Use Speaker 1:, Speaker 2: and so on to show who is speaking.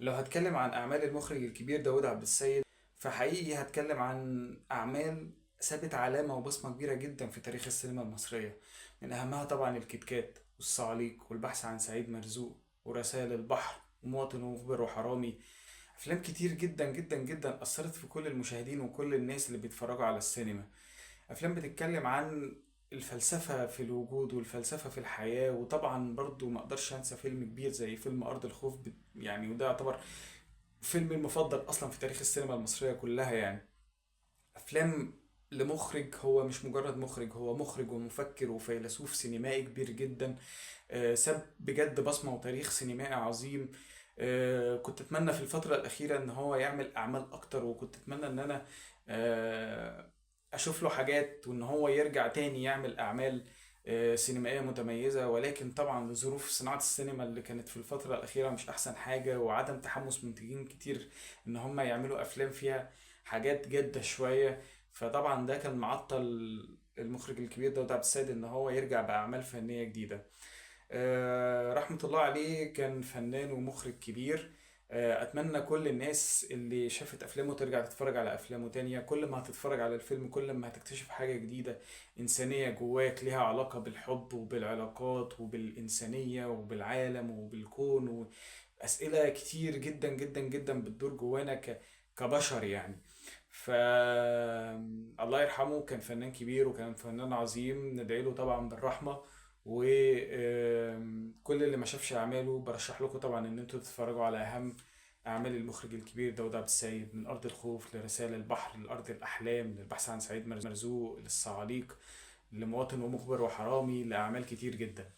Speaker 1: لو هتكلم عن أعمال المخرج الكبير داود عبد السيد، فحقيقي هتكلم عن أعمال سابت علامة وبصمة كبيرة جدا في تاريخ السينما المصرية. من أهمها طبعا الكيت والصعاليك والبحث عن سعيد مرزوق ورسائل البحر ومواطن ومخبر وحرامي. أفلام كتير جدا جدا جدا أثرت في كل المشاهدين وكل الناس اللي بيتفرجوا على السينما. أفلام بتتكلم عن الفلسفة في الوجود والفلسفة في الحياة، وطبعا برضو ما اقدرش انسى فيلم كبير زي فيلم أرض الخوف، يعني وده يعتبر فيلمي المفضل اصلا في تاريخ السينما المصريه كلها يعني. افلام لمخرج هو مش مجرد مخرج، هو مخرج ومفكر وفيلسوف سينمائي كبير جدا. ساب بجد بصمه وتاريخ سينمائي عظيم. كنت اتمنى في الفتره الاخيره ان هو يعمل اعمال اكتر، وكنت اتمنى ان انا آه، اشوف له حاجات وان هو يرجع تاني يعمل اعمال سينمائية متميزة. ولكن طبعا لظروف صناعة السينما اللي كانت في الفترة الأخيرة مش أحسن حاجة، وعدم تحمس منتجين كتير إن هم يعملوا أفلام فيها حاجات جادة شوية، فطبعا ده كان معطل المخرج الكبير ده عبد السيد إن هو يرجع بأعمال فنية جديدة. رحمة الله عليه، كان فنان ومخرج كبير. أتمنى كل الناس اللي شافت أفلامه ترجع تتفرج على أفلامه تانية. كل ما هتتفرج على الفيلم كل ما هتكتشف حاجة جديدة إنسانية جواك ليها علاقة بالحب وبالعلاقات وبالإنسانية وبالعالم وبالكون، وأسئلة كتير جدا جدا جدا بتدور جوانا كبشر يعني. ف الله يرحمه، كان فنان كبير وكان فنان عظيم، ندعي له طبعا بالرحمة. وكل اللي ما شافش اعماله برشح لكم طبعا ان انتوا تتفرجوا على اهم اعمال المخرج الكبير داود عبد السيد، من ارض الخوف لرسائل البحر لارض الاحلام للبحث عن سعيد مرزوق للصعاليق لمواطن ومخبر وحرامي، لاعمال كتير جدا.